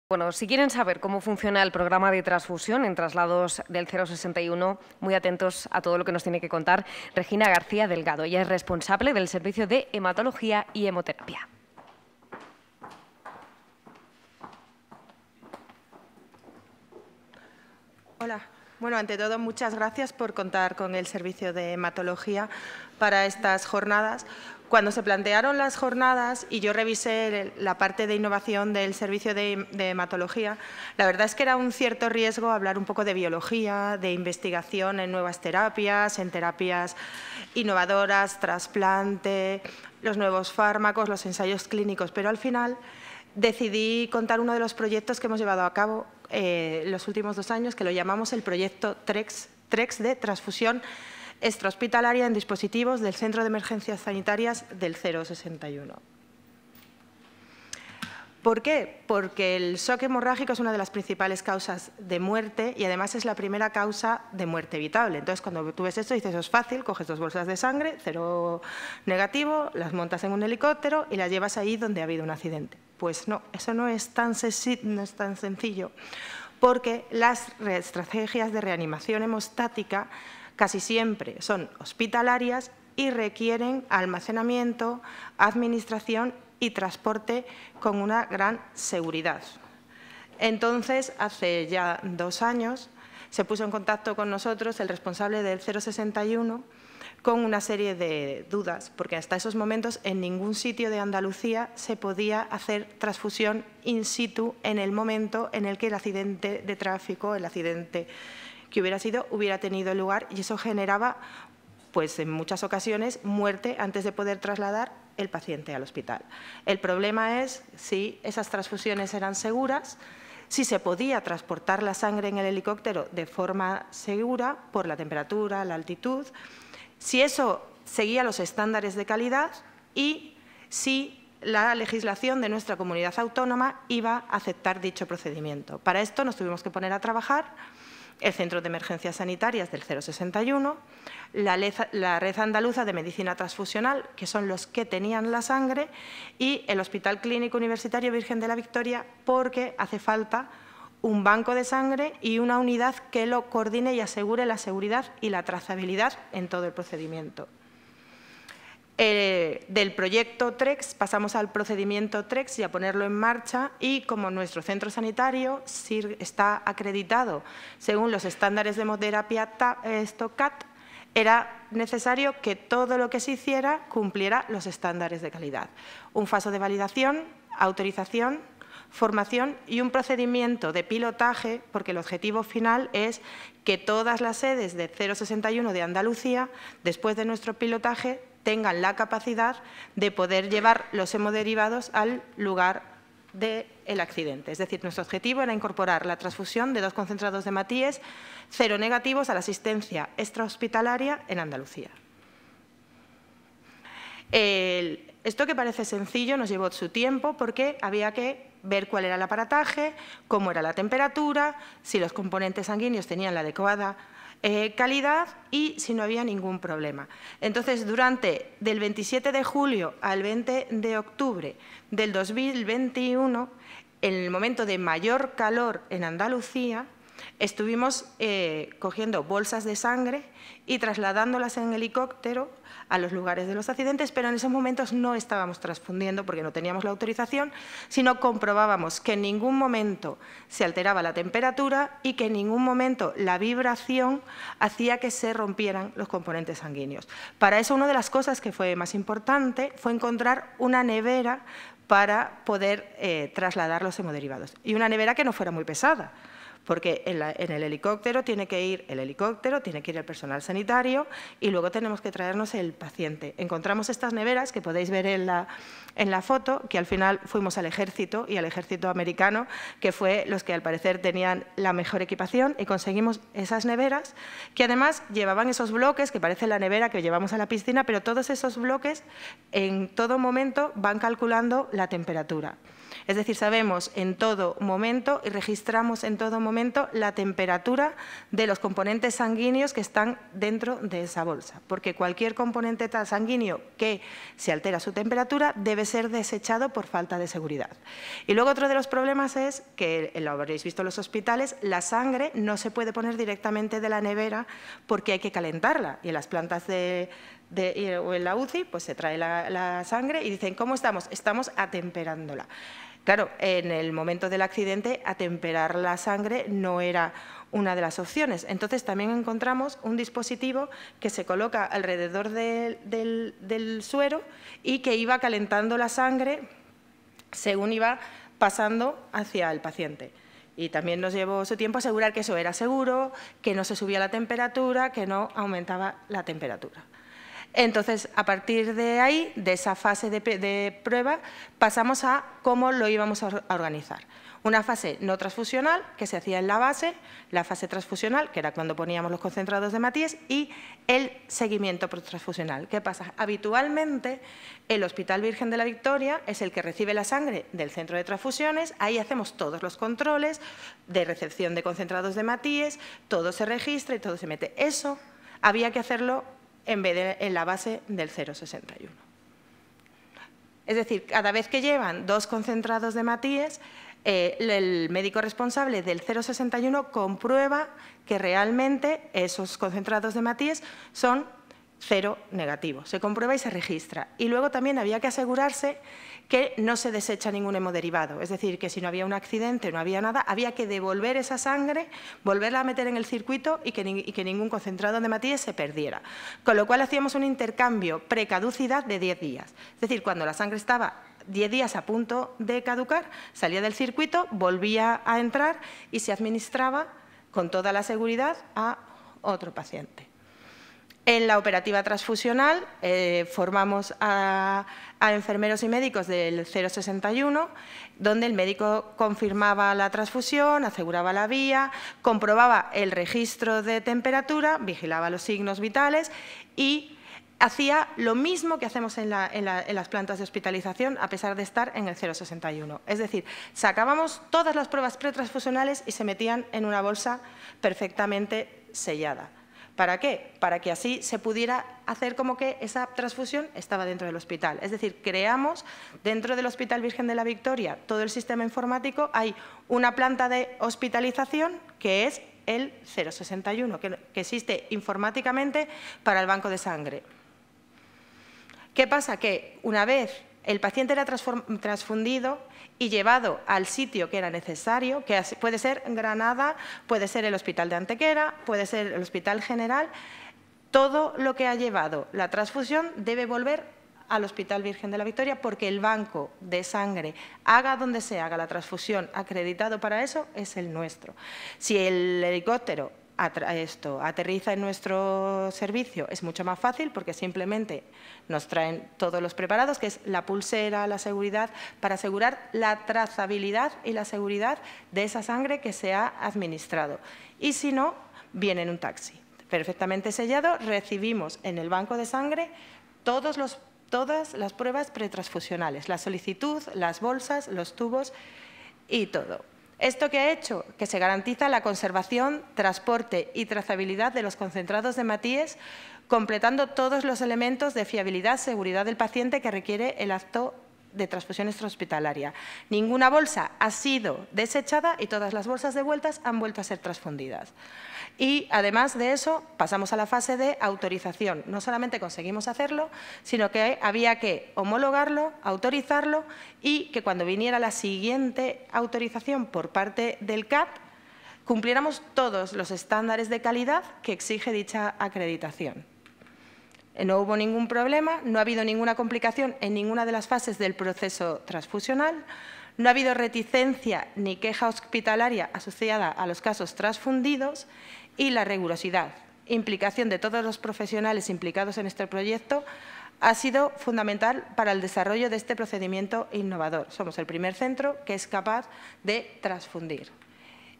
Bueno, si quieren saber cómo funciona el programa de transfusión en traslados del 061, muy atentos a todo lo que nos tiene que contar Regina García Delgado. Ella es responsable del servicio de hematología y hemoterapia. Hola. Bueno, ante todo, muchas gracias por contar con el servicio de hematología para estas jornadas. Cuando se plantearon las jornadas y yo revisé la parte de innovación del servicio de hematología, la verdad es que era un cierto riesgo hablar un poco de biología, de investigación en nuevas terapias, en terapias innovadoras, trasplante, los nuevos fármacos, los ensayos clínicos, pero al final decidí contar uno de los proyectos que hemos llevado a cabo los últimos 2 años, que lo llamamos el proyecto TREX de transfusión extrahospitalaria en dispositivos del Centro de Emergencias Sanitarias del 061. ¿Por qué? Porque el shock hemorrágico es una de las principales causas de muerte y además es la primera causa de muerte evitable. Entonces, cuando tú ves esto, dices, eso es fácil, coges 2 bolsas de sangre, 0 negativo, las montas en un helicóptero y las llevas ahí donde ha habido un accidente. Pues no, eso no es tan sencillo, porque las estrategias de reanimación hemostática casi siempre son hospitalarias y requieren almacenamiento, administración y transporte con una gran seguridad. Entonces, hace ya 2 años, se puso en contacto con nosotros el responsable del 061 con una serie de dudas, porque hasta esos momentos en ningún sitio de Andalucía se podía hacer transfusión in situ en el momento en el que el accidente de tráfico, el accidente que hubiera sido, hubiera tenido lugar, y eso generaba, pues en muchas ocasiones, muerte antes de poder trasladar el paciente al hospital. El problema es si esas transfusiones eran seguras, si se podía transportar la sangre en el helicóptero de forma segura por la temperatura, la altitud, si eso seguía los estándares de calidad y si la legislación de nuestra comunidad autónoma iba a aceptar dicho procedimiento. Para esto nos tuvimos que poner a trabajar el Centro de Emergencias Sanitarias del 061, la Red Andaluza de Medicina Transfusional, que son los que tenían la sangre, y el Hospital Clínico Universitario Virgen de la Victoria, porque hace falta un banco de sangre y una unidad que lo coordine y asegure la seguridad y la trazabilidad en todo el procedimiento. Del proyecto TREX pasamos al procedimiento TREX y a ponerlo en marcha, y como nuestro centro sanitario está acreditado según los estándares de hemoterapia CAT, era necesario que todo lo que se hiciera cumpliera los estándares de calidad. Un paso de validación, autorización, formación y un procedimiento de pilotaje, porque el objetivo final es que todas las sedes de 061 de Andalucía, después de nuestro pilotaje, tengan la capacidad de poder llevar los hemoderivados al lugar del accidente. Es decir, nuestro objetivo era incorporar la transfusión de 2 concentrados de hematíes 0 negativos a la asistencia extrahospitalaria en Andalucía. Esto, que parece sencillo, nos llevó su tiempo porque había que ver cuál era el aparataje, cómo era la temperatura, si los componentes sanguíneos tenían la adecuada calidad y si no había ningún problema. Entonces, del 27 de julio al 20 de octubre del 2021, en el momento de mayor calor en Andalucía, estuvimos cogiendo bolsas de sangre y trasladándolas en helicóptero a los lugares de los accidentes, pero en esos momentos no estábamos transfundiendo porque no teníamos la autorización, sino comprobábamos que en ningún momento se alteraba la temperatura y que en ningún momento la vibración hacía que se rompieran los componentes sanguíneos. Para eso, una de las cosas que fue más importante fue encontrar una nevera para poder trasladar los hemoderivados, y una nevera que no fuera muy pesada, porque en el helicóptero tiene que ir el personal sanitario y luego tenemos que traernos el paciente. Encontramos estas neveras que podéis ver en la foto, que al final fuimos al ejército y al ejército americano, que fue los que al parecer tenían la mejor equipación, y conseguimos esas neveras que además llevaban esos bloques que parece la nevera que llevamos a la piscina, pero todos esos bloques en todo momento van calculando la temperatura. Es decir, sabemos en todo momento y registramos en todo momento la temperatura de los componentes sanguíneos que están dentro de esa bolsa, porque cualquier componente sanguíneo que se altera su temperatura debe ser desechado por falta de seguridad. Y luego otro de los problemas es que, lo habréis visto en los hospitales, la sangre no se puede poner directamente de la nevera porque hay que calentarla, y en las plantas o en la UCI pues se trae la sangre y dicen, ¿cómo estamos? Estamos atemperándola. Claro, en el momento del accidente, atemperar la sangre no era una de las opciones. Entonces, también encontramos un dispositivo que se coloca alrededor del suero y que iba calentando la sangre según iba pasando hacia el paciente. Y también nos llevó su tiempo asegurar que eso era seguro, que no se subía la temperatura, que no aumentaba la temperatura. Entonces, a partir de ahí, de esa fase de prueba, pasamos a cómo lo íbamos a organizar. Una fase no transfusional, que se hacía en la base, la fase transfusional, que era cuando poníamos los concentrados de Matíes, y el seguimiento transfusional. ¿Qué pasa? Habitualmente, el Hospital Virgen de la Victoria es el que recibe la sangre del centro de transfusiones, ahí hacemos todos los controles de recepción de concentrados de Matíes, todo se registra y todo se mete. Eso había que hacerlo en vez de en la base del 0,61. Es decir, cada vez que llevan 2 concentrados de Matíes, el médico responsable del 0,61 comprueba que realmente esos concentrados de Matíes son 0 negativos. Se comprueba y se registra. Y luego también había que asegurarse que no se desecha ningún hemoderivado. Es decir, que si no había un accidente, no había nada, había que devolver esa sangre, volverla a meter en el circuito y que ningún concentrado de Matíes se perdiera. Con lo cual hacíamos un intercambio precaducidad de 10 días. Es decir, cuando la sangre estaba 10 días a punto de caducar, salía del circuito, volvía a entrar y se administraba con toda la seguridad a otro paciente. En la operativa transfusional formamos a enfermeros y médicos del 0,61, donde el médico confirmaba la transfusión, aseguraba la vía, comprobaba el registro de temperatura, vigilaba los signos vitales y hacía lo mismo que hacemos en las plantas de hospitalización, a pesar de estar en el 0,61. Es decir, sacábamos todas las pruebas pretransfusionales y se metían en una bolsa perfectamente sellada. ¿Para qué? Para que así se pudiera hacer como que esa transfusión estaba dentro del hospital. Es decir, creamos dentro del Hospital Virgen de la Victoria todo el sistema informático. Hay una planta de hospitalización que es el 061, que existe informáticamente para el banco de sangre. ¿Qué pasa? Que una vez el paciente era transfundido y llevado al sitio que era necesario, que puede ser Granada, puede ser el Hospital de Antequera, puede ser el Hospital General, todo lo que ha llevado la transfusión debe volver al Hospital Virgen de la Victoria porque el banco de sangre, haga donde se haga la transfusión, acreditado para eso, es el nuestro. Si el helicóptero aterriza en nuestro servicio, es mucho más fácil porque simplemente nos traen todos los preparados, que es la pulsera, la seguridad, para asegurar la trazabilidad y la seguridad de esa sangre que se ha administrado. Y si no, viene en un taxi perfectamente sellado, recibimos en el banco de sangre todas las pruebas pretransfusionales, la solicitud, las bolsas, los tubos y todo. ¿Esto qué ha hecho? Que se garantiza la conservación, transporte y trazabilidad de los concentrados de Matíes, completando todos los elementos de fiabilidad, seguridad del paciente que requiere el acto de transfusión extrahospitalaria. Ninguna bolsa ha sido desechada y todas las bolsas devueltas han vuelto a ser transfundidas. Y, además de eso, pasamos a la fase de autorización. No solamente conseguimos hacerlo, sino que había que homologarlo, autorizarlo y que cuando viniera la siguiente autorización por parte del CAP, cumpliéramos todos los estándares de calidad que exige dicha acreditación. No hubo ningún problema, no ha habido ninguna complicación en ninguna de las fases del proceso transfusional, no ha habido reticencia ni queja hospitalaria asociada a los casos transfundidos y la rigurosidad, implicación de todos los profesionales implicados en este proyecto ha sido fundamental para el desarrollo de este procedimiento innovador. Somos el primer centro que es capaz de transfundir.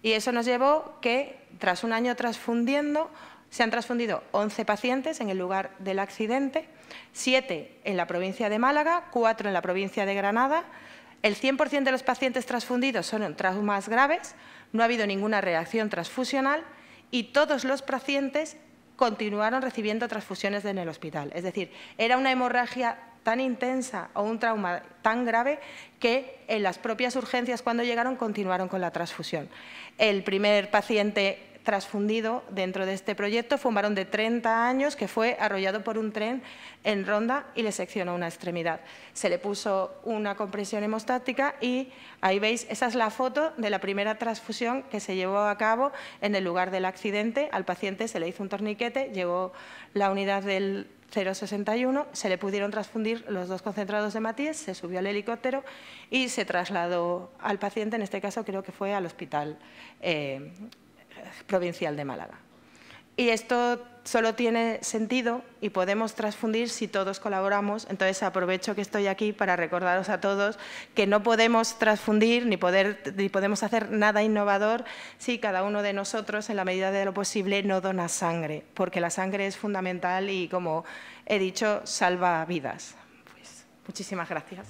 Y eso nos llevó que, tras un año transfundiendo, se han transfundido 11 pacientes en el lugar del accidente, 7 en la provincia de Málaga, 4 en la provincia de Granada, El 100% de los pacientes transfundidos son traumas graves, no ha habido ninguna reacción transfusional y todos los pacientes continuaron recibiendo transfusiones en el hospital. Es decir, era una hemorragia tan intensa o un trauma tan grave que en las propias urgencias, cuando llegaron, continuaron con la transfusión. El primer paciente transfundido dentro de este proyecto fue un varón de 30 años que fue arrollado por un tren en Ronda y le seccionó una extremidad. Se le puso una compresión hemostática y ahí veis, esa es la foto de la primera transfusión que se llevó a cabo en el lugar del accidente. Al paciente se le hizo un torniquete, llegó la unidad del 061, se le pudieron transfundir los 2 concentrados de Matías, se subió al helicóptero y se trasladó al paciente, en este caso creo que fue al hospital provincial de Málaga. Y esto solo tiene sentido y podemos transfundir si todos colaboramos. Entonces aprovecho que estoy aquí para recordaros a todos que no podemos transfundir ni podemos hacer nada innovador si cada uno de nosotros, en la medida de lo posible, no dona sangre, porque la sangre es fundamental y, como he dicho, salva vidas. Pues, muchísimas gracias.